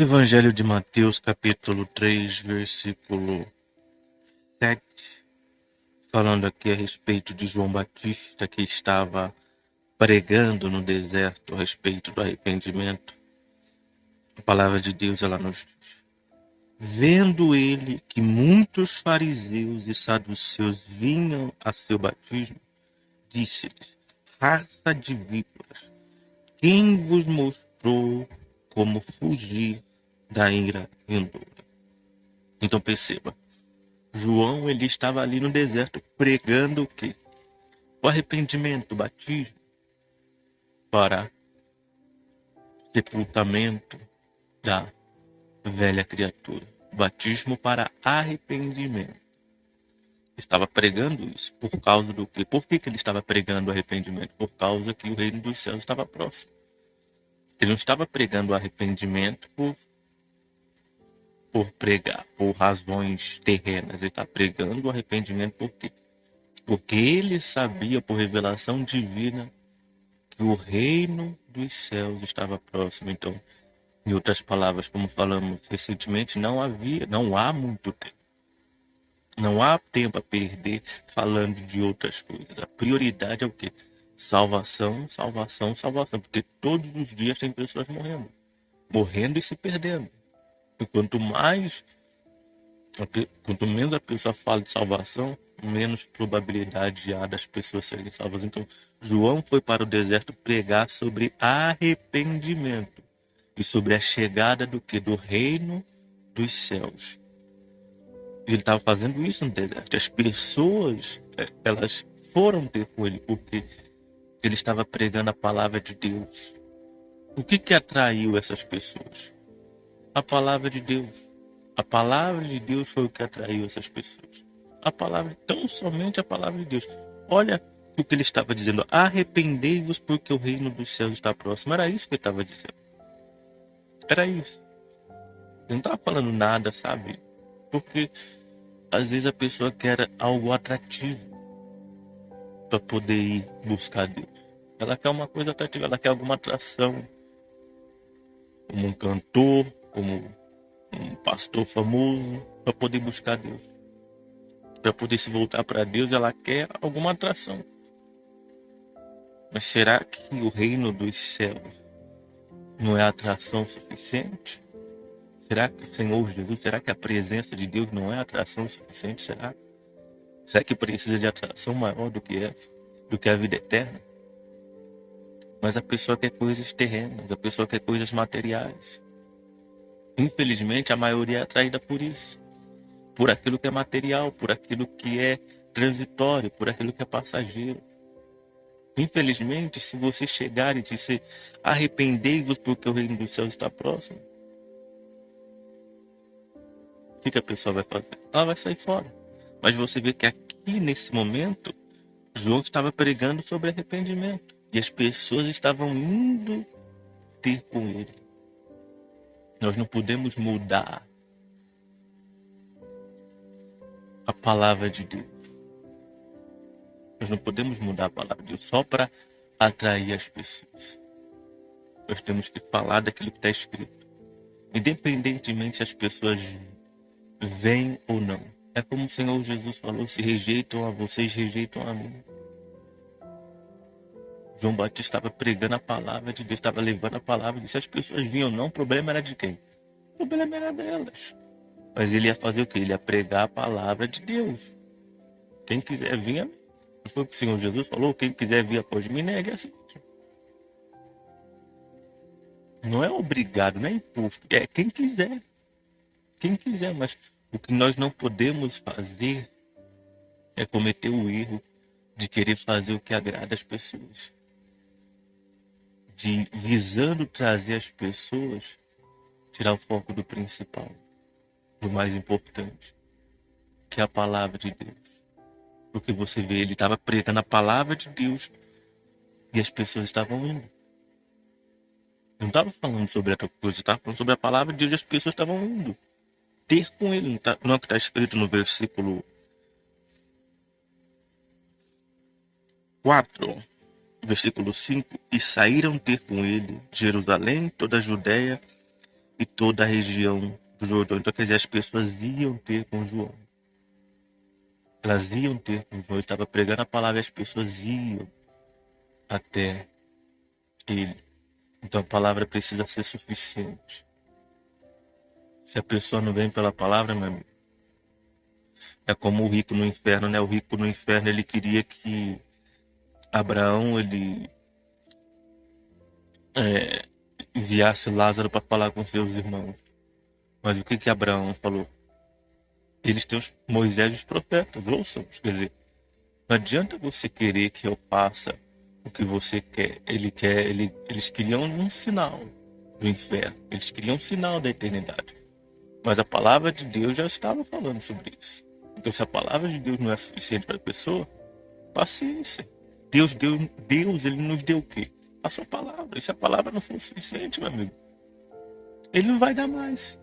Evangelho de Mateus, capítulo 3, versículo 7, falando aqui a respeito de João Batista, que estava pregando no deserto a respeito do arrependimento. A palavra de Deus, ela nos diz: vendo ele que muitos fariseus e saduceus vinham a seu batismo, disse-lhes: raça de víboras, quem vos mostrou como fugir da ira vindoura? Então perceba, João, ele estava ali no deserto pregando o quê? O arrependimento, o batismo para sepultamento da velha criatura. O batismo para arrependimento. Estava pregando isso por causa do quê? Por que ele estava pregando o arrependimento? Por causa que o reino dos céus estava próximo. Ele não estava pregando o arrependimento por pregar, por razões terrenas. Ele está pregando o arrependimento por quê? Porque ele sabia, por revelação divina, que o reino dos céus estava próximo. Então, em outras palavras, como falamos recentemente, não há muito tempo. Não há tempo a perder falando de outras coisas. A prioridade é o quê? Salvação, salvação, salvação. Porque todos os dias tem pessoas morrendo. Morrendo e se perdendo. E quanto menos a pessoa fala de salvação, menos probabilidade há das pessoas serem salvas. Então, João foi para o deserto pregar sobre arrependimento e sobre a chegada do que? Do reino dos céus. Ele estava fazendo isso no deserto. As pessoas, elas foram ter com ele porque ele estava pregando a palavra de Deus. O que atraiu essas pessoas? A palavra de Deus. A palavra de Deus foi o que atraiu essas pessoas. A palavra, tão somente a palavra de Deus. Olha o que ele estava dizendo: arrependei-vos porque o reino dos céus está próximo. Era isso que ele estava dizendo. Era isso. Ele não estava falando nada, sabe? Porque às vezes a pessoa quer algo atrativo para poder ir buscar Deus. Ela quer uma coisa atrativa, ela quer alguma atração. Como um cantor, como um pastor famoso, para poder buscar Deus. Para poder se voltar para Deus, ela quer alguma atração. Mas será que o reino dos céus não é atração suficiente? Será que o Senhor Jesus, será que a presença de Deus não é atração suficiente? Será? Será que precisa de atração maior do que essa? Do que a vida eterna? Mas a pessoa quer coisas terrenas, a pessoa quer coisas materiais. Infelizmente, a maioria é atraída por isso. Por aquilo que é material, por aquilo que é transitório, por aquilo que é passageiro. Infelizmente, se você chegar e dizer: arrependei-vos porque o reino dos céus está próximo, o que a pessoa vai fazer? Ela vai sair fora. Mas você vê que aqui, nesse momento, João estava pregando sobre arrependimento. E as pessoas estavam indo ter com ele. Nós não podemos mudar a palavra de Deus. Nós não podemos mudar a palavra de Deus só para atrair as pessoas. Nós temos que falar daquilo que está escrito. Independentemente se as pessoas vêm ou não. É como o Senhor Jesus falou: se rejeitam a vocês, rejeitam a mim. João Batista estava pregando a palavra de Deus, estava levando a palavra de Deus. Se as pessoas vinham ou não, o problema era de quem? O problema era delas. Mas ele ia fazer o quê? Ele ia pregar a palavra de Deus. Quem quiser vir, não foi o que o Senhor Jesus falou? Quem quiser vir após mim, negue a si mesmo. Não é obrigado, não é imposto. É quem quiser. Quem quiser, mas o que nós não podemos fazer é cometer o erro de querer fazer o que agrada as pessoas. De visando trazer as pessoas, tirar o foco do principal, do mais importante, que é a palavra de Deus. Porque você vê, ele estava pregando a palavra de Deus e as pessoas estavam indo. Eu não estava falando sobre outra coisa, eu estava falando sobre a palavra de Deus e as pessoas estavam indo ter com ele. Não é o que está escrito no versículo 4, versículo 5: e saíram ter com ele Jerusalém, toda a Judéia e toda a região do Jordão. Então, quer dizer, as pessoas iam ter com João. Elas iam ter com João. Ele estava pregando a palavra e as pessoas iam até ele. Então, a palavra precisa ser suficiente. Se a pessoa não vem pela palavra, meu amigo, é como o rico no inferno, né? O rico no inferno, ele queria que Abraão, ele enviasse Lázaro para falar com seus irmãos. Mas o que que Abraão falou? Eles têm os Moisés e os profetas, ouçam. Quer dizer, não adianta você querer que eu faça o que você quer. Eles queriam um sinal do inferno. Eles queriam um sinal da eternidade. Mas a palavra de Deus já estava falando sobre isso. Então, se a palavra de Deus não é suficiente para a pessoa, paciência. Deus, ele nos deu o quê? A sua palavra. E se a palavra não for suficiente, meu amigo, ele não vai dar mais.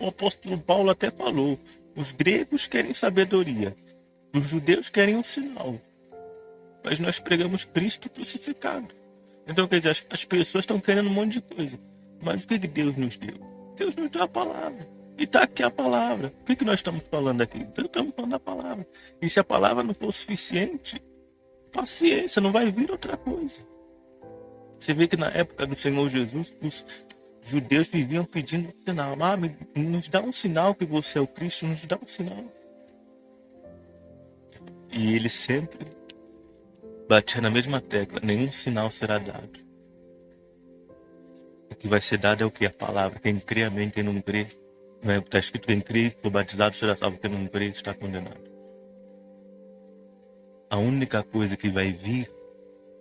O apóstolo Paulo até falou: os gregos querem sabedoria, os judeus querem um sinal, mas nós pregamos Cristo crucificado. Então, quer dizer, as pessoas estão querendo um monte de coisa, mas o que Deus nos deu? Deus nos deu a palavra. E está aqui a palavra. O que nós estamos falando aqui? Então, estamos falando da palavra. E se a palavra não for suficiente, paciência, não vai vir outra coisa. Você vê que na época do Senhor Jesus, os judeus viviam pedindo um sinal. Nos dá um sinal que você é o Cristo, nos dá um sinal. E ele sempre batia na mesma tecla: nenhum sinal será dado. O que vai ser dado é o que? A palavra. Quem crê, amém. Quem não crê, não é o que está escrito: quem crê, for batizado, será salvo. Quem não crê, está condenado. A única coisa que vai vir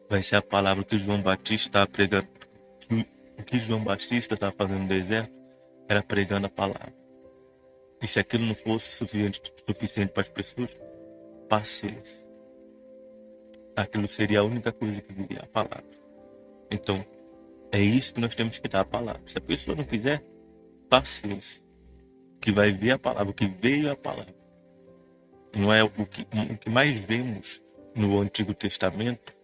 vai ser a palavra que João Batista estava pregando. O que João Batista estava fazendo no deserto era pregando a palavra. E se aquilo não fosse suficiente para as pessoas, paciência. Aquilo seria a única coisa que viria, a palavra. Então, é isso que nós temos que dar, a palavra. Se a pessoa não quiser, paciência. O que vai vir a palavra, o que veio a palavra. Não é o que mais vemos no Antigo Testamento.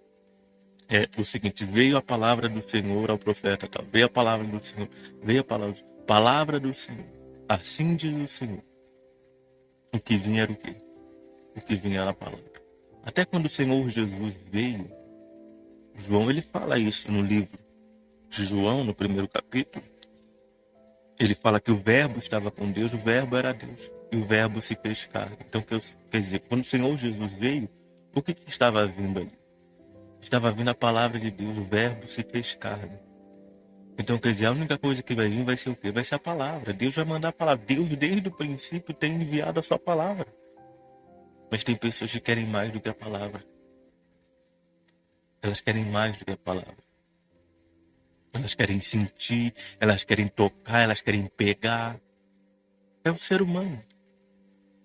É o seguinte: veio a palavra do Senhor ao profeta tal, veio a palavra do Senhor, veio a palavra do Senhor, assim diz o Senhor. O que vinha era o quê? O que vinha era a palavra. Até quando o Senhor Jesus veio, João, ele fala isso no livro de João, no primeiro capítulo. Ele fala que o verbo estava com Deus, o verbo era Deus, e o verbo se fez carne. Então, quer dizer, quando o Senhor Jesus veio, o que estava vindo ali? Estava vindo a palavra de Deus, o verbo se fez carne. Então, quer dizer, a única coisa que vai vir vai ser o quê? Vai ser a palavra. Deus vai mandar a palavra. Deus, desde o princípio, tem enviado a sua palavra. Mas tem pessoas que querem mais do que a palavra. Elas querem mais do que a palavra. Elas querem sentir, elas querem tocar, elas querem pegar. É o ser humano.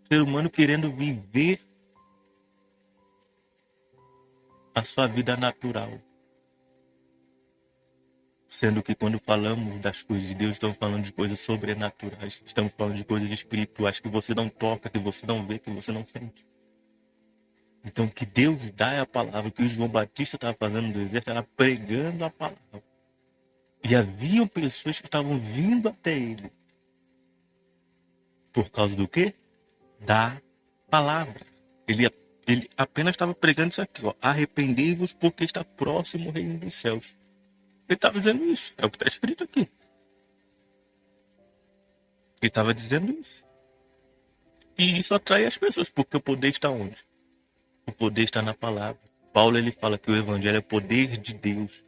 O ser humano querendo viver a sua vida natural. Sendo que quando falamos das coisas de Deus, estamos falando de coisas sobrenaturais. Estamos falando de coisas espirituais que você não toca, que você não vê, que você não sente. Então, o que Deus dá é a palavra. O que o João Batista estava fazendo no deserto era pregando a palavra. E haviam pessoas que estavam vindo até ele. Por causa do quê? Da palavra. Ele apenas estava pregando isso aqui, ó: arrependei-vos porque está próximo o reino dos céus. Ele estava dizendo isso. É o que está escrito aqui. Ele estava dizendo isso. E isso atrai as pessoas, porque o poder está onde? O poder está na palavra. Paulo, ele fala que o evangelho é o poder de Deus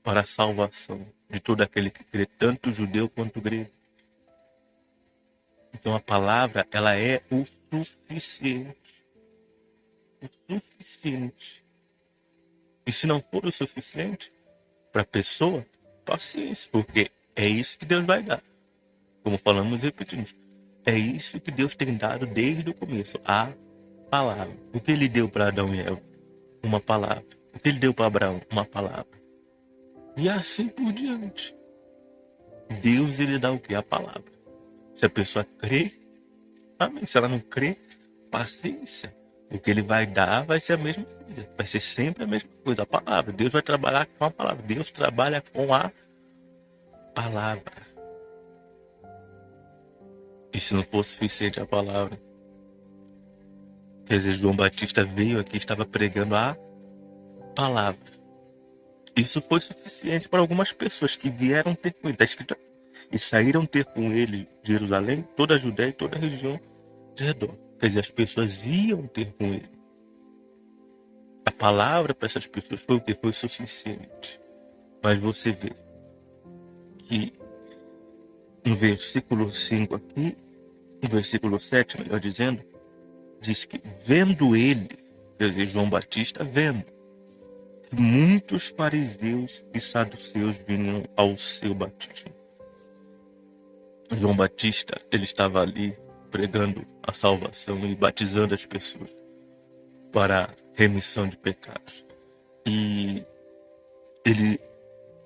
para a salvação de todo aquele que crê, tanto o judeu quanto o grego. Então a palavra, ela é o suficiente. O suficiente. E se não for o suficiente para a pessoa, paciência, porque é isso que Deus vai dar. Como falamos e repetimos, é isso que Deus tem dado desde o começo, a palavra. O que ele deu para Adão e Eva? Uma palavra. O que ele deu para Abraão? Uma palavra. E assim por diante. Deus, ele dá o que? A palavra. Se a pessoa crê, amém. Se ela não crê, paciência. O que ele vai dar vai ser a mesma coisa. Vai ser sempre a mesma coisa, a palavra. Deus vai trabalhar com a palavra. Deus trabalha com a palavra. E se não fosse suficiente a palavra, quer dizer, João Batista veio aqui e estava pregando a palavra. Isso foi suficiente para algumas pessoas que vieram ter com ele. Está escrito aqui. E saíram ter com ele de Jerusalém, toda a Judéia e toda a região de redor. Quer dizer, as pessoas iam ter com ele. A palavra para essas pessoas foi o que? Foi suficiente. Mas você vê que no versículo 5 aqui, no versículo 7, melhor dizendo, diz que vendo ele, quer dizer, João Batista vendo, que muitos fariseus e saduceus vinham ao seu batismo. João Batista, ele estava ali pregando a salvação e batizando as pessoas para remissão de pecados. E ele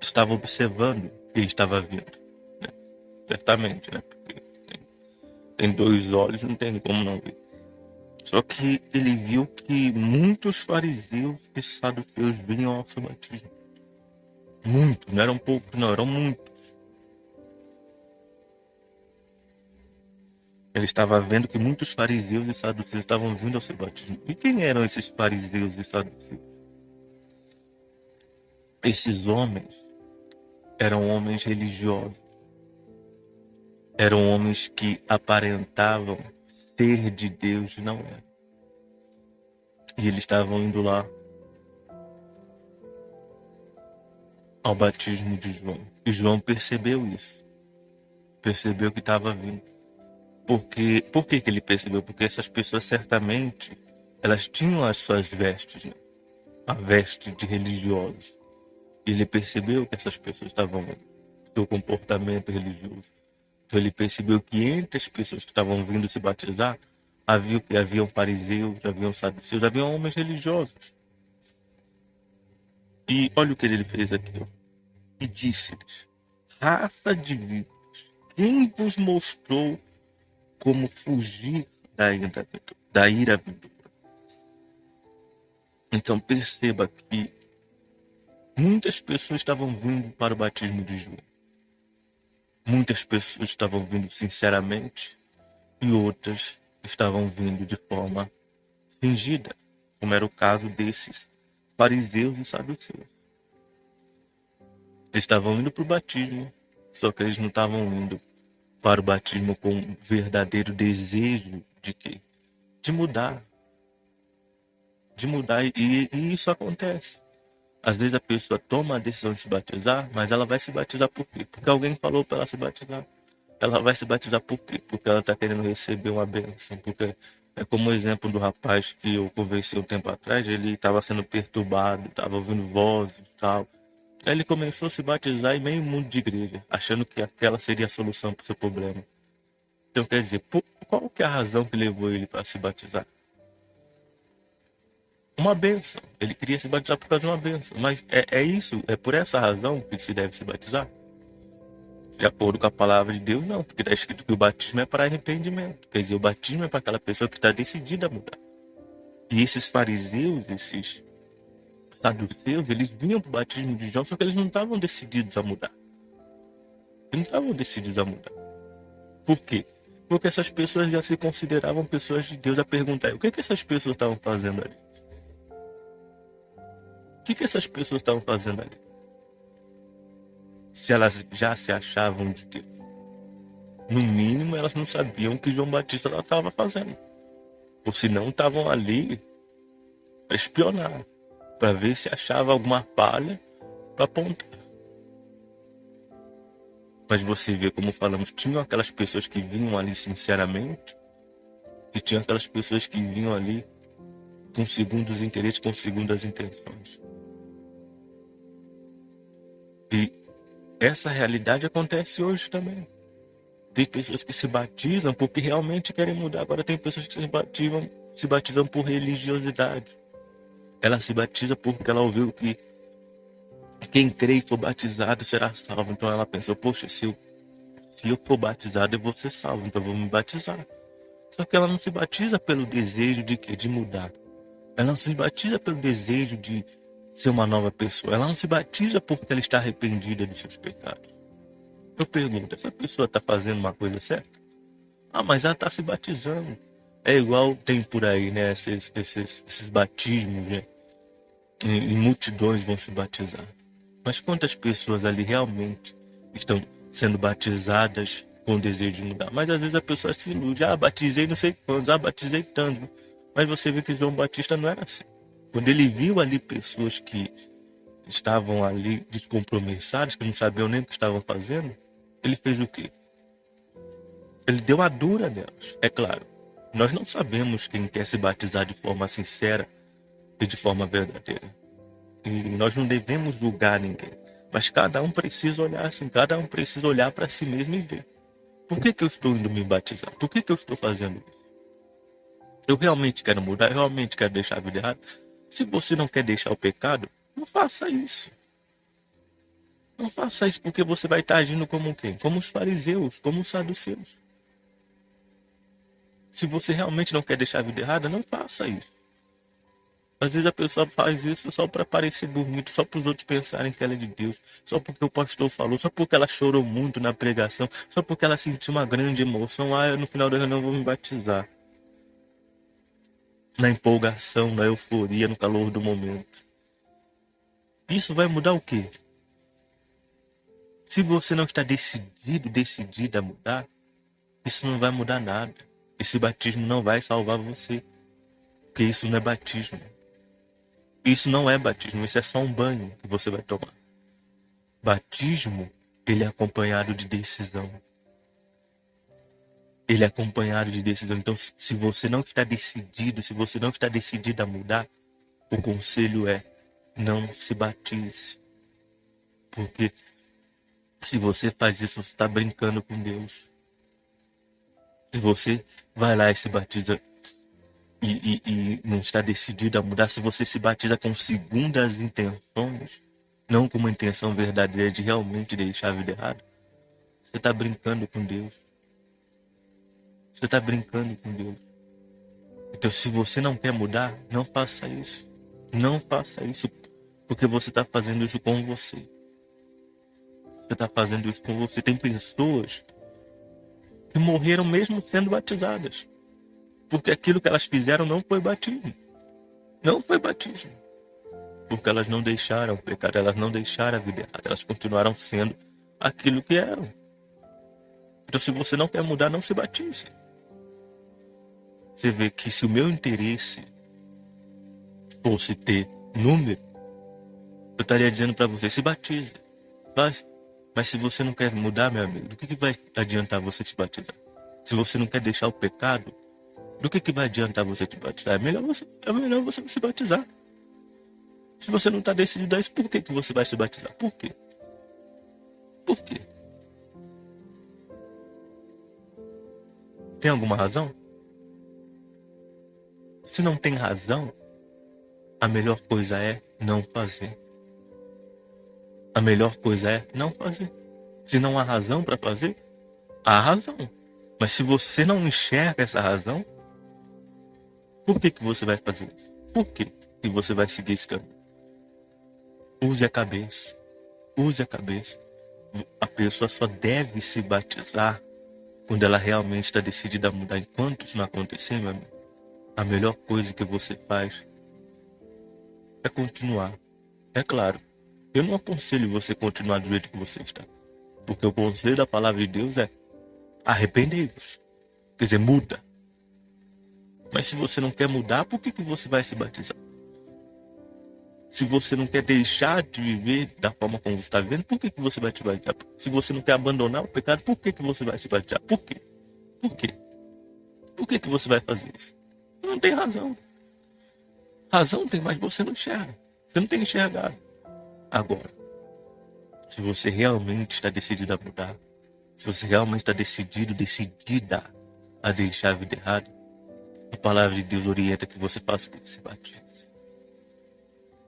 estava observando quem estava vindo, né? Certamente, né? Porque tem dois olhos, não tem como não ver. Só que ele viu que muitos fariseus e saduceus vinham ao seu batismo. Muitos, não eram poucos, não, eram muitos. Ele estava vendo que muitos fariseus e saduceus estavam vindo ao seu batismo. E quem eram esses fariseus e saduceus? Esses homens eram homens religiosos. Eram homens que aparentavam ser de Deus e não eram. E eles estavam indo lá ao batismo de João. E João percebeu isso. Percebeu que estava vindo. Por que ele percebeu? Porque essas pessoas certamente, elas tinham as suas vestes, né? A veste de religiosos. E ele percebeu que essas pessoas estavam seu comportamento religioso. Então ele percebeu que entre as pessoas que estavam vindo se batizar, haviam fariseus, haviam saduceus, haviam homens religiosos. E olha o que ele fez aqui, ó. E disse-lhes: raça de víboras, quem vos mostrou como fugir da ira vindoura? Então perceba que muitas pessoas estavam vindo para o batismo de João. Muitas pessoas estavam vindo sinceramente e outras estavam vindo de forma fingida, como era o caso desses fariseus e saduceus. Eles estavam indo para o batismo, só que eles não estavam indo para o batismo com um verdadeiro desejo de quê? De mudar. De mudar. E isso acontece. Às vezes a pessoa toma a decisão de se batizar, mas ela vai se batizar por quê? Porque alguém falou para ela se batizar. Ela vai se batizar por quê? Porque ela está querendo receber uma bênção. Porque é como o exemplo do rapaz que eu conversei um tempo atrás, ele estava sendo perturbado, estava ouvindo vozes e tal. Aí ele começou a se batizar em meio mundo de igreja, achando que aquela seria a solução para o seu problema. Então quer dizer, qual que é a razão que levou ele para se batizar? Uma bênção. Ele queria se batizar por causa de uma bênção. Mas é por essa razão que se deve se batizar? De acordo com a palavra de Deus, não. Porque está escrito que o batismo é para arrependimento. Quer dizer, o batismo é para aquela pessoa que está decidida a mudar. E esses fariseus, esses saduceus, eles vinham para o batismo de João, só que eles não estavam decididos a mudar. Eles não estavam decididos a mudar. Por quê? Porque essas pessoas já se consideravam pessoas de Deus. A pergunta é, o que essas pessoas estavam fazendo ali? O que essas pessoas estavam fazendo ali? Se elas já se achavam de Deus. No mínimo, elas não sabiam o que João Batista estava fazendo. Ou se não, estavam ali para espionar, para ver se achava alguma falha para apontar. Mas você vê, como falamos, tinham aquelas pessoas que vinham ali sinceramente e tinham aquelas pessoas que vinham ali com segundos interesses, com segundas intenções. E essa realidade acontece hoje também. Tem pessoas que se batizam porque realmente querem mudar. Agora tem pessoas que se batizam por religiosidade. Ela se batiza porque ela ouviu que quem crê e for batizado será salvo. Então ela pensou, poxa, se eu for batizado eu vou ser salvo, então eu vou me batizar. Só que ela não se batiza pelo desejo de quê? De mudar. Ela não se batiza pelo desejo de ser uma nova pessoa. Ela não se batiza porque ela está arrependida de seus pecados. Eu pergunto, essa pessoa está fazendo uma coisa certa? Ah, mas ela está se batizando. É igual tem por aí, né? Esses batismos, né? E multidões vão se batizar. Mas quantas pessoas ali realmente estão sendo batizadas com o desejo de mudar? Mas às vezes a pessoa se ilude. Ah, batizei não sei quantos, ah, batizei tanto. Mas você vê que João Batista não era assim. Quando ele viu ali pessoas que estavam ali descompromissadas, que não sabiam nem o que estavam fazendo, ele fez o quê? Ele deu a dura nelas. É claro, nós não sabemos quem quer se batizar de forma sincera e de forma verdadeira. E nós não devemos julgar ninguém. Mas cada um precisa olhar assim, cada um precisa olhar para si mesmo e ver. Por que eu estou indo me batizar? Por que eu estou fazendo isso? Eu realmente quero mudar? Eu realmente quero deixar a vida errada? Se você não quer deixar o pecado, não faça isso. Não faça isso porque você vai estar agindo como quem? Como os fariseus, como os saduceus. Se você realmente não quer deixar a vida errada, não faça isso. Às vezes a pessoa faz isso só para parecer bonito, só para os outros pensarem que ela é de Deus, só porque o pastor falou, só porque ela chorou muito na pregação, só porque ela sentiu uma grande emoção. Ah, no final da reunião eu vou me batizar. Na empolgação, na euforia, no calor do momento. Isso vai mudar o quê? Se você não está decidida a mudar, isso não vai mudar nada. Esse batismo não vai salvar você, porque isso não é batismo. Isso não é batismo, isso é só um banho que você vai tomar. Batismo, ele é acompanhado de decisão. Ele é acompanhado de decisão. Então, se você não está decidido, se você não está decidido a mudar, o conselho é: não se batize. Porque se você faz isso, você está brincando com Deus. Se você vai lá e se batiza e não está decidido a mudar, se você se batiza com segundas intenções, não com uma intenção verdadeira de realmente deixar a vida errada, você está brincando com Deus. Você está brincando com Deus. Então, se você não quer mudar, não faça isso. Não faça isso, porque você está fazendo isso com você. Você está fazendo isso com você. Tem pessoas que morreram mesmo sendo batizadas, porque aquilo que elas fizeram não foi batismo. Não foi batismo. Porque elas não deixaram o pecado, elas não deixaram a vida errada, elas continuaram sendo aquilo que eram. Então, se você não quer mudar, não se batize. Você vê que se o meu interesse fosse ter número, eu estaria dizendo para você: se batize. Mas se você não quer mudar, meu amigo, do que vai adiantar você se batizar? Se você não quer deixar o pecado, do que vai adiantar você te batizar? É melhor você não se batizar. Se você não está decidido a isso, por que você vai se batizar? Por quê? Por quê? Tem alguma razão? Se não tem razão, a melhor coisa é não fazer. A melhor coisa é não fazer. Se não há razão para fazer, há razão. Mas se você não enxerga essa razão, por que você vai fazer isso? Por que você vai seguir esse caminho? Use a cabeça. Use a cabeça. A pessoa só deve se batizar quando ela realmente está decidida a mudar. Enquanto isso não acontecer, meu amigo, a melhor coisa que você faz é continuar. É claro, eu não aconselho você continuar do jeito que você está. Porque o conselho da palavra de Deus é: arrependei-vos. Quer dizer, muda. Mas se você não quer mudar, por que você vai se batizar? Se você não quer deixar de viver da forma como você está vivendo, por que você vai te batizar? Se você não quer abandonar o pecado, por que você vai se batizar? Por quê? Por quê? Por que você vai fazer isso? Não tem razão. Razão tem, mas você não enxerga. Você não tem enxergado. Agora, se você realmente está decidido a mudar, se você realmente está decidida a deixar a vida errada, a palavra de Deus orienta que você faça o que? Se batize.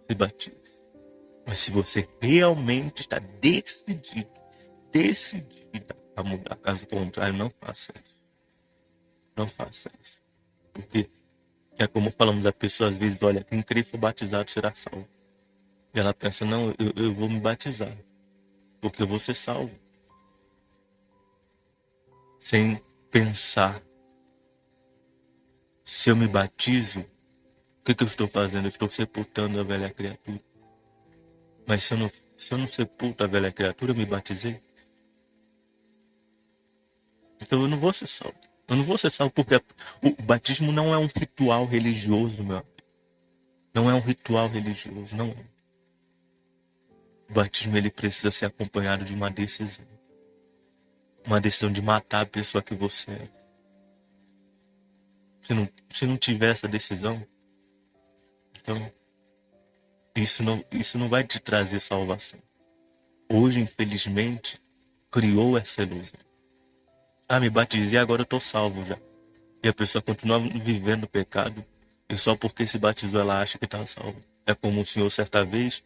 Se batize. Mas se você realmente está decidida a mudar, caso contrário, não faça isso. Não faça isso. Porque é como falamos, a pessoa às vezes olha: quem crer e for batizado será salvo. E ela pensa: não, eu vou me batizar, porque eu vou ser salvo. sem pensar. Se eu me batizo, o que eu estou fazendo? Eu estou sepultando a velha criatura. Mas se eu não sepulto a velha criatura, eu me batizei. Então eu não vou ser salvo. Eu não vou ser salvo porque o batismo não é um ritual religioso, meu amigo. Não é um ritual religioso, não é. O batismo ele precisa ser acompanhado de uma decisão. Uma decisão de matar a pessoa que você é. Se não tiver essa decisão, então isso não vai te trazer salvação. Hoje, infelizmente, criou essa ilusão. Ah, me batizei, agora eu estou salvo já. E a pessoa continua vivendo o pecado. E só porque se batizou ela acha que está salvo. É como o senhor certa vez,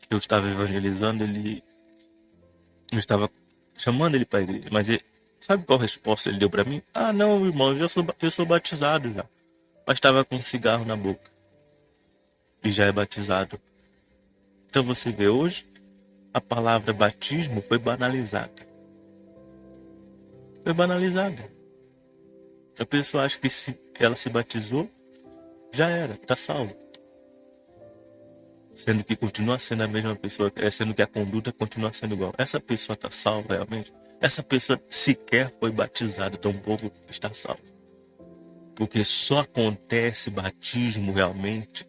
eu estava evangelizando, eu estava chamando ele para a igreja. Mas sabe qual resposta ele deu para mim? Ah, não, irmão, eu sou batizado já. Mas estava com um cigarro na boca. E já é batizado. Então você vê, hoje a palavra batismo foi banalizada. Foi banalizada. A pessoa acha que se ela se batizou, já era, está salvo. Sendo que continua sendo a mesma pessoa, sendo que a conduta continua sendo igual. Essa pessoa está salva realmente? Essa pessoa sequer foi batizada, tampouco está salva. Porque só acontece batismo realmente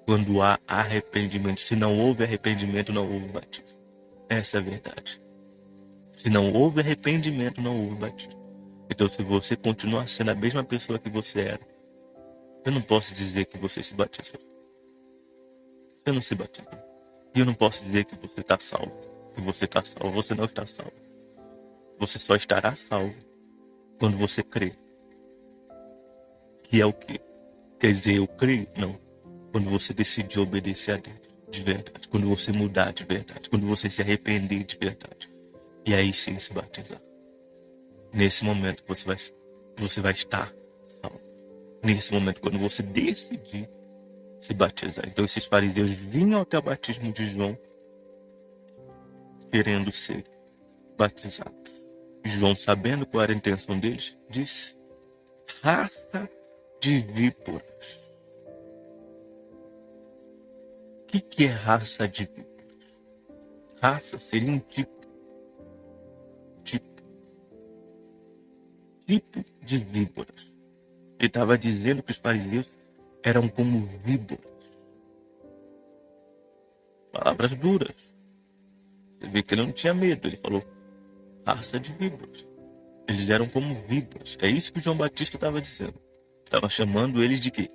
quando há arrependimento. Se não houve arrependimento, não houve batismo. Essa é a verdade. Se não houve arrependimento, não houve batismo. Então, se você continua sendo a mesma pessoa que você era, eu não posso dizer que você se batizou. Você não se batizou. E eu não posso dizer que você está salvo. Que você está salvo. Você não está salvo. Você só estará salvo quando você crer. Que é o quê? Quer dizer, eu creio? Não. Quando você decidir obedecer a Deus de verdade. Quando você mudar de verdade. Quando você se arrepender de verdade. E aí sim se batizar. Nesse momento você vai estar salvo. Nesse momento, quando você decidir se batizar. Então esses fariseus vinham até o batismo de João querendo ser batizados. João, sabendo qual era a intenção deles, disse: raça de víboras. O que é raça de víboras? Raça seria um tipo de víboras. Ele estava dizendo que os fariseus eram como víboras. Palavras duras. Você vê que ele não tinha medo. Ele falou, raça de víboras. Eles eram como víboras. É isso que o João Batista estava dizendo. Estava chamando eles de quê?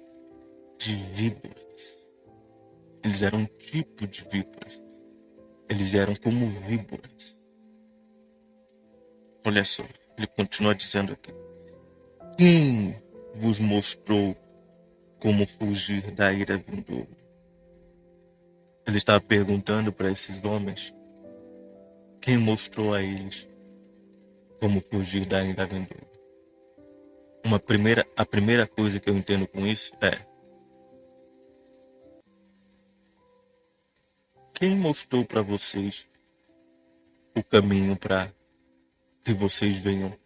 De víboras. Eles eram um tipo de víboras. Eles eram como víboras. Olha só, ele continua dizendo aqui. Quem vos mostrou como fugir da ira vindoura? Ele estava perguntando para esses homens. Quem mostrou a eles como fugir da ira vindoura? A primeira coisa que eu entendo com isso é: quem mostrou para vocês o caminho para que vocês venham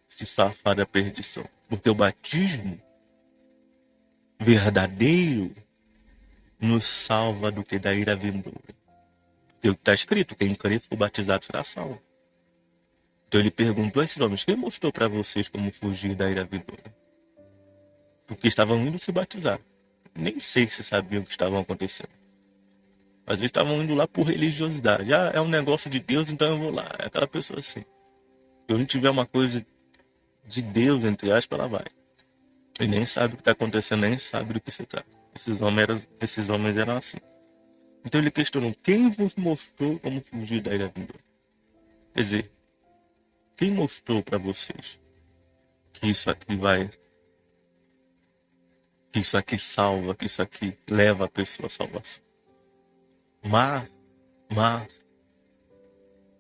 se safar da perdição? Porque o batismo verdadeiro nos salva do que da ira vindoura. Porque o que está escrito, quem crer for batizado será salvo. Então ele perguntou a esses homens, quem mostrou para vocês como fugir da ira vindoura? Porque estavam indo se batizar. Nem sei se sabiam o que estava acontecendo. Às vezes estavam indo lá por religiosidade. Ah, é um negócio de Deus, então eu vou lá. É aquela pessoa assim. Se eu não tiver uma coisa de Deus, entre aspas, ela vai. E nem sabe o que está acontecendo, nem sabe do que se trata. Esses homens eram assim. Então ele questionou, quem vos mostrou como fugir da ira vindoura? Quer dizer, quem mostrou para vocês que isso aqui salva, que isso aqui leva a pessoa à salvação? Mas,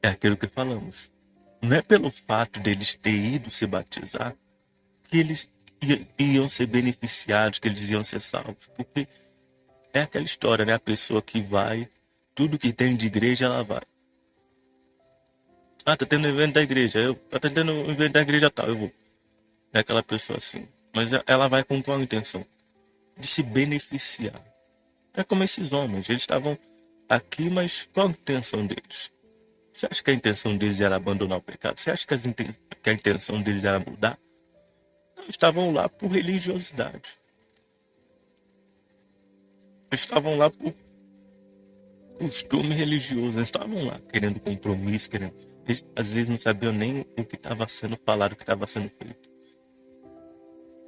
é aquilo que falamos. Não é pelo fato deles terem ido se batizar que eles iam ser beneficiados, que eles iam ser salvos. Porque é aquela história, né? A pessoa que vai, tudo que tem de igreja, ela vai. Ah, tá tendo evento da igreja. Tá tendo um evento da igreja tal, eu vou. É aquela pessoa assim. Mas ela vai com qual intenção? De se beneficiar. É como esses homens. Eles estavam aqui, mas qual a intenção deles? Você acha que a intenção deles era abandonar o pecado? Você acha que, que a intenção deles era mudar? Não, estavam lá por religiosidade. Estavam lá por costume religioso. Eles estavam lá querendo compromisso, querendo. Eles, às vezes não sabiam nem o que estava sendo falado, o que estava sendo feito.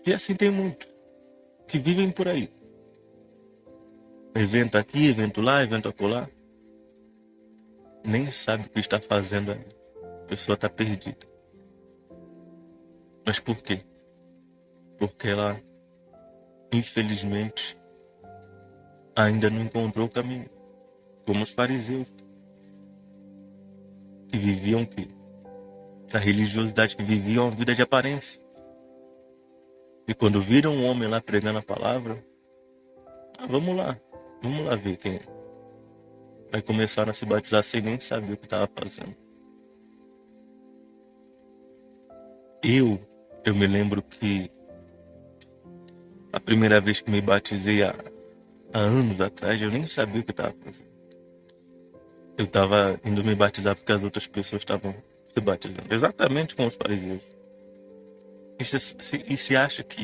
E assim tem muitos que vivem por aí. Evento aqui, evento lá, evento acolá. Nem sabe o que está fazendo ali. A pessoa está perdida. Mas por quê? Porque ela, infelizmente, ainda não encontrou o caminho. Como os fariseus, que viviam o quê? A religiosidade, que viviam a vida de aparência. E quando viram um homem lá pregando a palavra, vamos lá ver quem é. Aí começaram a se batizar sem nem saber o que estava fazendo. Eu me lembro que a primeira vez que me batizei há anos atrás, eu nem sabia o que estava fazendo. Eu estava indo me batizar porque as outras pessoas estavam se batizando. Exatamente como os fariseus. E se acha que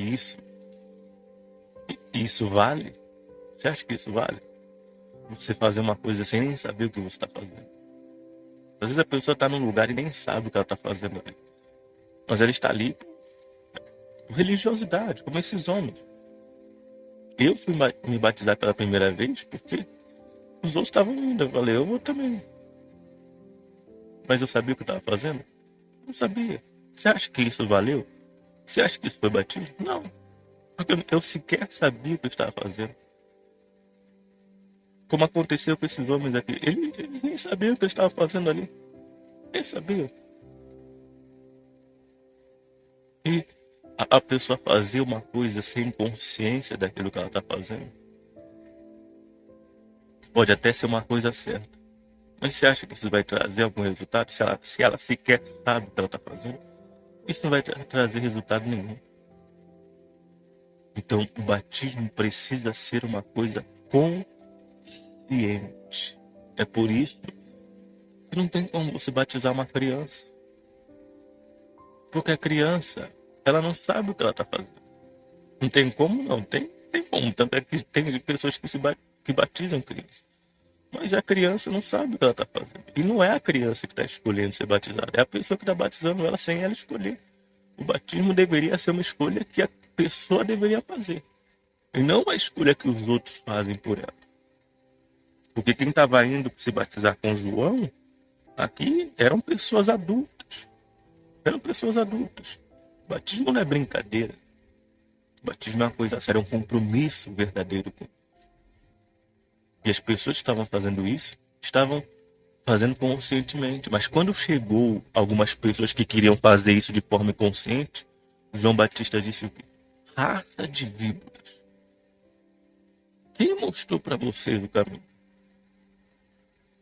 isso vale? Você acha que isso vale? Você fazer uma coisa sem nem saber o que você está fazendo. Às vezes a pessoa está num lugar e nem sabe o que ela está fazendo ali. Mas ela está ali por religiosidade, como esses homens. Eu fui me batizar pela primeira vez porque os outros estavam indo. Eu falei, eu vou também. Mas eu sabia o que eu estava fazendo? Não sabia. Você acha que isso valeu? Você acha que isso foi batismo? Não. Porque eu sequer sabia o que eu estava fazendo. Como aconteceu com esses homens aqui. Eles nem sabiam o que eles estavam fazendo ali. Nem sabiam. E a pessoa fazer uma coisa sem consciência daquilo que ela está fazendo. Pode até ser uma coisa certa. Mas você acha que isso vai trazer algum resultado? Se ela sequer sabe o que ela está fazendo, isso não vai trazer resultado nenhum. Então, o batismo precisa ser uma coisa consciente. É por isso que não tem como você batizar uma criança. Porque a criança, ela não sabe o que ela está fazendo. Não tem como, não. Tem como. Tanto é que tem pessoas que batizam crianças. Mas a criança não sabe o que ela está fazendo. E não é a criança que está escolhendo ser batizada. É a pessoa que está batizando ela sem ela escolher. O batismo deveria ser uma escolha que a pessoa deveria fazer. E não uma escolha que os outros fazem por ela. Porque quem estava indo se batizar com João, aqui eram pessoas adultas. Eram pessoas adultas. O batismo não é brincadeira. O batismo é uma coisa séria, é um compromisso verdadeiro com Deus. E as pessoas que estavam fazendo isso, estavam fazendo conscientemente. Mas quando chegou algumas pessoas que queriam fazer isso de forma inconsciente, João Batista disse o quê? Raça de víboras. Quem mostrou para vocês o caminho?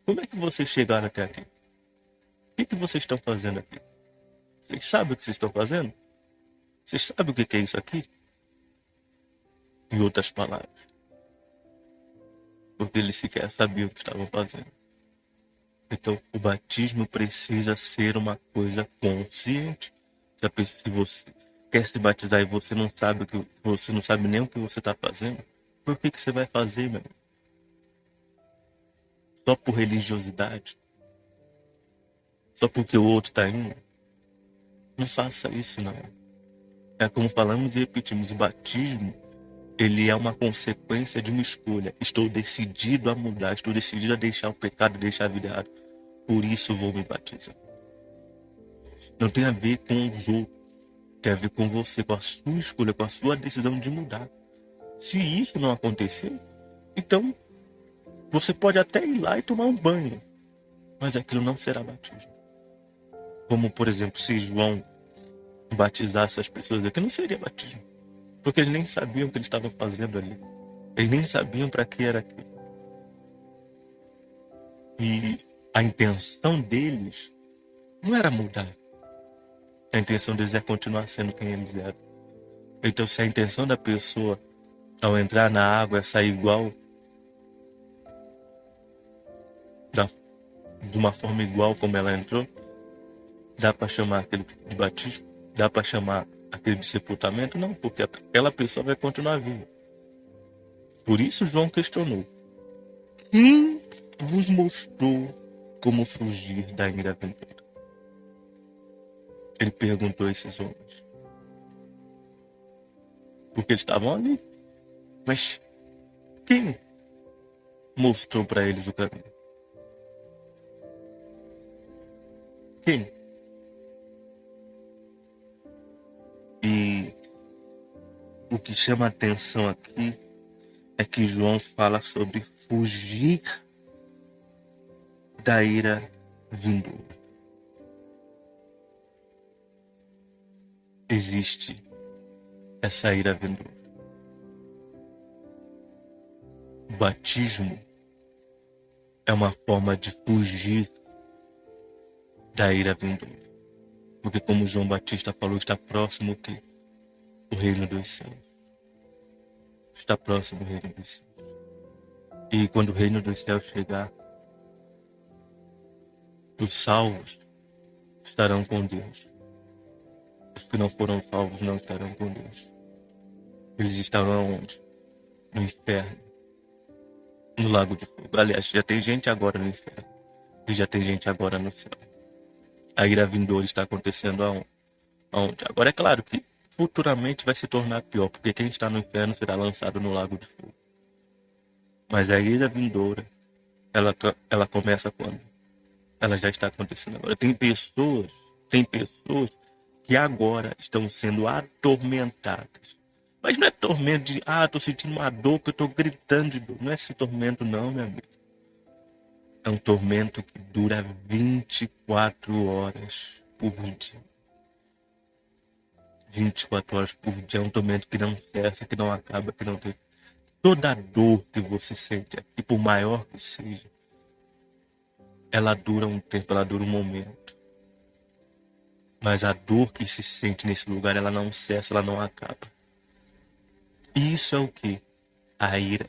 Como é que vocês chegaram até aqui? O que vocês estão fazendo aqui? Vocês sabem o que vocês estão fazendo? Vocês sabem o que é isso aqui? Em outras palavras. Porque eles sequer sabiam o que estavam fazendo. Então, o batismo precisa ser uma coisa consciente. Se você quer se batizar e você não sabe você não sabe nem o que você está fazendo, por que você vai fazer, meu? Só por religiosidade? Só porque o outro está indo? Não faça isso, não. É como falamos e repetimos, o batismo, ele é uma consequência de uma escolha. Estou decidido a mudar, estou decidido a deixar o pecado, deixar a vida errada. Por isso vou me batizar. Não tem a ver com os outros. Tem a ver com você, com a sua escolha, com a sua decisão de mudar. Se isso não acontecer, então você pode até ir lá e tomar um banho. Mas aquilo não será batismo. Como, por exemplo, se João batizasse as pessoas aqui, não seria batismo. Porque eles nem sabiam o que eles estavam fazendo ali. Eles nem sabiam para que era aquilo. E a intenção deles não era mudar. A intenção deles é continuar sendo quem eles eram. Então, se a intenção da pessoa ao entrar na água é sair igual, de uma forma igual como ela entrou, dá para chamar aquele de batismo? Dá para chamar aquele de sepultamento? Não, porque aquela pessoa vai continuar viva. Por isso João questionou: quem vos mostrou como fugir da ira vindoura? Ele perguntou a esses homens. Porque eles estavam ali. Mas quem mostrou para eles o caminho? Quem? E o que chama a atenção aqui é que João fala sobre fugir da ira vindoura. Existe essa ira vindoura. O batismo é uma forma de fugir da ira vindoura. Porque como João Batista falou, está próximo o quê? O reino dos céus. Está próximo o reino dos céus. E quando o reino dos céus chegar, os salvos estarão com Deus. Os que não foram salvos não estarão com Deus. Eles estarão onde? No inferno. No lago de fogo. Aliás, já tem gente agora no inferno. E já tem gente agora no céu. A ira vindoura está acontecendo aonde? Agora é claro que futuramente vai se tornar pior, porque quem está no inferno será lançado no lago de fogo. Mas a ira vindoura, ela começa quando? Ela já está acontecendo agora. Tem pessoas que agora estão sendo atormentadas. Mas não é tormento de, tô sentindo uma dor que eu estou gritando de dor. Não é esse tormento não, meu amigo. É um tormento que dura 24 horas por dia. 24 horas por dia é um tormento que não cessa, que não acaba, que não tem. Toda dor que você sente, e por maior que seja, ela dura um tempo, ela dura um momento. Mas a dor que se sente nesse lugar, ela não cessa, ela não acaba. E isso é o que? A ira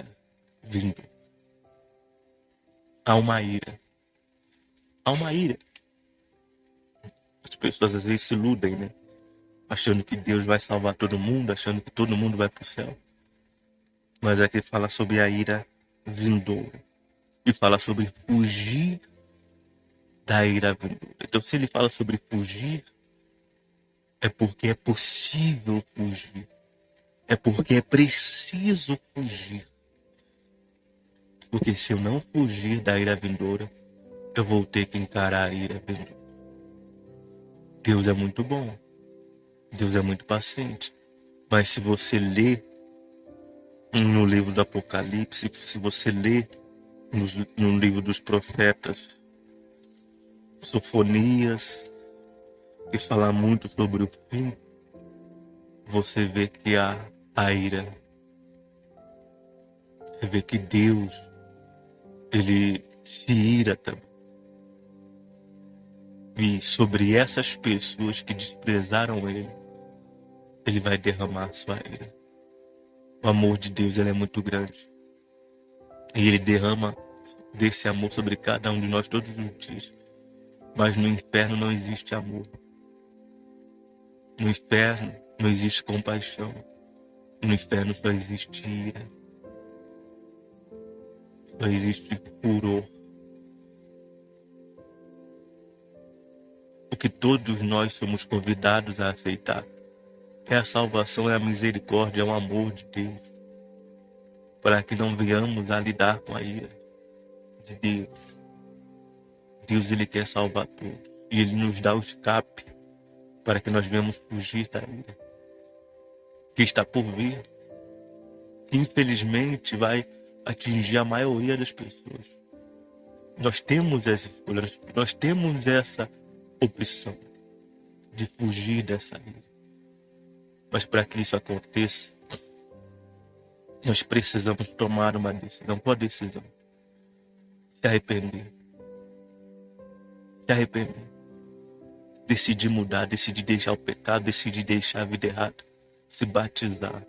vindo. Há uma ira. Há uma ira. As pessoas às vezes se iludem, né? Achando que Deus vai salvar todo mundo, achando que todo mundo vai para o céu. Mas aqui fala sobre a ira vindoura. E fala sobre fugir da ira vindoura. Então, se ele fala sobre fugir, é porque é possível fugir. É porque é preciso fugir. Porque se eu não fugir da ira vindoura, eu vou ter que encarar a ira vindoura. Deus é muito bom. Deus é muito paciente. Mas se você lê no livro do Apocalipse, se você lê no livro dos profetas, Sofonias, que fala muito sobre o fim, você vê que há a ira. Você vê que Deus, ele se ira também. E sobre essas pessoas que desprezaram ele vai derramar sua ira. O amor de Deus, ele é muito grande. E ele derrama desse amor sobre cada um de nós todos os dias. Mas no inferno não existe amor. No inferno não existe compaixão. No inferno só existe ira. Só existe furor. O que todos nós somos convidados a aceitar é a salvação, é a misericórdia, é o amor de Deus. Para que não venhamos a lidar com a ira de Deus. Deus, ele quer salvar todos. E ele nos dá o escape para que nós venhamos fugir da ira que está por vir, que infelizmente vai atingir a maioria das pessoas. Nós temos essa escolha, nós temos essa opção de fugir dessa ira. Mas para que isso aconteça, nós precisamos tomar uma decisão. Qual decisão? Se arrepender. Se arrepender. decidir mudar, decidir deixar o pecado, decidir deixar a vida errada, se batizar,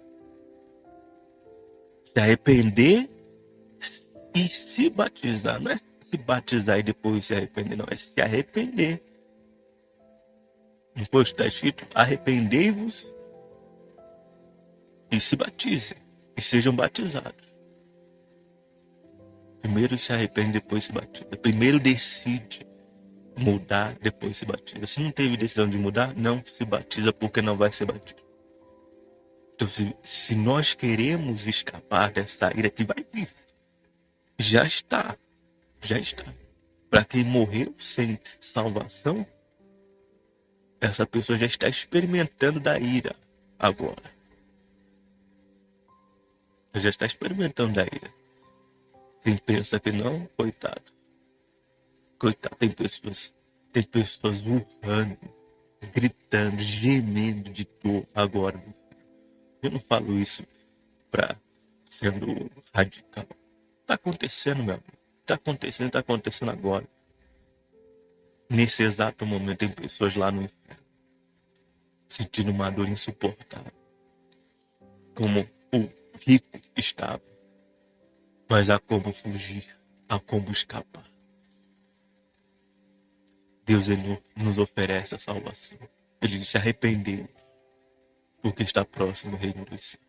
se arrepender e se batizar. Não é se batizar e depois se arrepender, não, é se arrepender. Depois está escrito: arrependei-vos e se batizem, e sejam batizados. Primeiro se arrepende, depois se batiza. Primeiro decide mudar, depois se batiza. Se não teve decisão de mudar, não se batiza, porque não vai ser batido. Então, se nós queremos escapar dessa ira que vai vir, já está. Para quem morreu sem salvação, essa pessoa já está experimentando da ira agora. Já está experimentando da ira. Quem pensa que não, coitado. Coitado, tem pessoas urrando, gritando, gemendo de dor agora. Eu não falo isso pra sendo radical. Tá acontecendo, meu amigo. Tá acontecendo agora. Nesse exato momento tem pessoas lá no inferno sentindo uma dor insuportável. Como o rico estava. Mas há como fugir, há como escapar. Deus, ele nos oferece a salvação. Ele disse: arrependeu, porque está próximo o reino dos céus.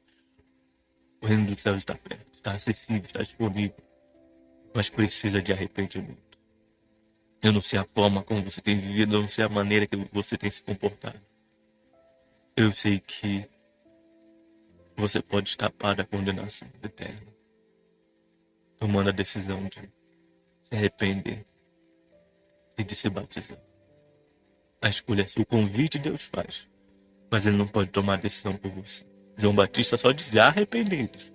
O reino dos céus está perto, está acessível, está disponível, mas precisa de arrependimento. Eu não sei a forma como você tem vivido, eu não sei a maneira que você tem se comportado. Eu sei que você pode escapar da condenação eterna, tomando a decisão de se arrepender e de se batizar. A escolha é sua, o convite Deus faz, mas ele não pode tomar a decisão por você. João Batista só dizia: arrependidos.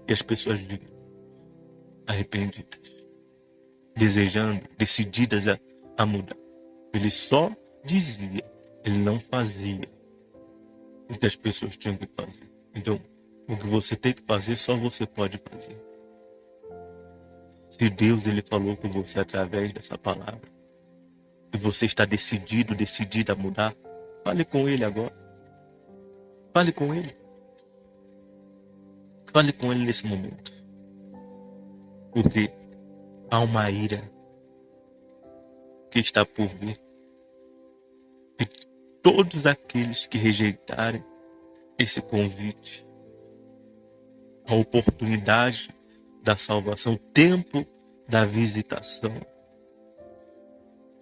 E as pessoas vinham arrependidas, desejando, decididas a mudar. Ele só dizia, ele não fazia o que as pessoas tinham que fazer. Então, o que você tem que fazer, só você pode fazer. Se Deus, ele falou com você através dessa palavra, e você está decidida a mudar, fale com ele agora. Fale com ele. Fale com ele nesse momento. Porque há uma ira que está por vir. E todos aqueles que rejeitarem esse convite, a oportunidade da salvação, o tempo da visitação,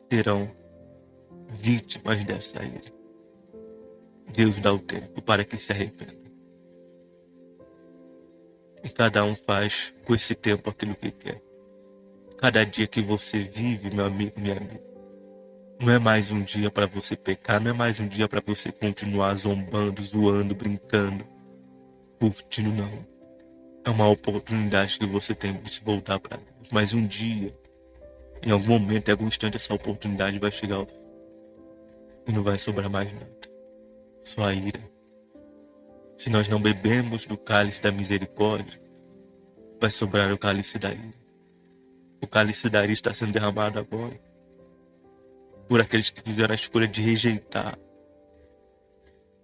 serão vítimas dessa ira. Deus dá o tempo para que se arrependam. E cada um faz com esse tempo aquilo que quer. Cada dia que você vive, meu amigo, minha amiga, não é mais um dia para você pecar, não é mais um dia para você continuar zombando, zoando, brincando, curtindo, não. É uma oportunidade que você tem de se voltar para Deus. Mas um dia, em algum momento, em algum instante, essa oportunidade vai chegar ao fim. E não vai sobrar mais nada. Só a ira. Se nós não bebemos do cálice da misericórdia, vai sobrar o cálice da ira. O cálice da ira está sendo derramado agora por aqueles que fizeram a escolha de rejeitar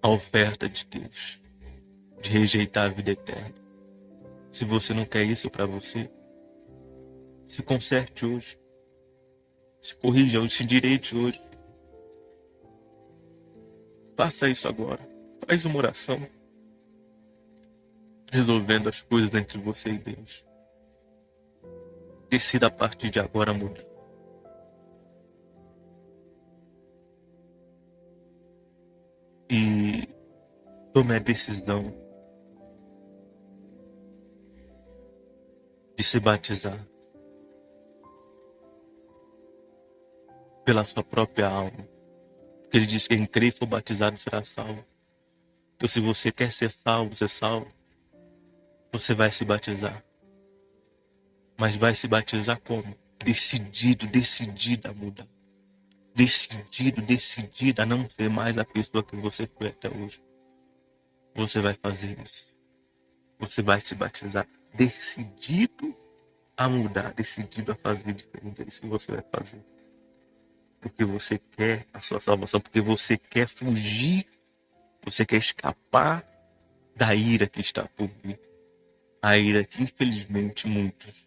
a oferta de Deus, de rejeitar a vida eterna. Se você não quer isso para você, se conserte hoje, se corrija hoje, se endireite hoje. Faça isso agora. Faz uma oração, resolvendo as coisas entre você e Deus. Decida a partir de agora mudar. E tome a decisão de se batizar pela sua própria alma. Porque ele diz que quem crê e for batizado será salvo. Então, se você quer ser salvo, você vai se batizar. Mas vai se batizar como? Decidida a mudar. Decidida a não ser mais a pessoa que você foi até hoje. Você vai fazer isso. Você vai se batizar decidido a mudar, decidido a fazer diferente. É isso que você vai fazer. porque você quer a sua salvação, porque você quer fugir, você quer escapar da ira que está por vir. A ira que, infelizmente, muitos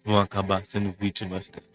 vão acabar sendo vítimas dela.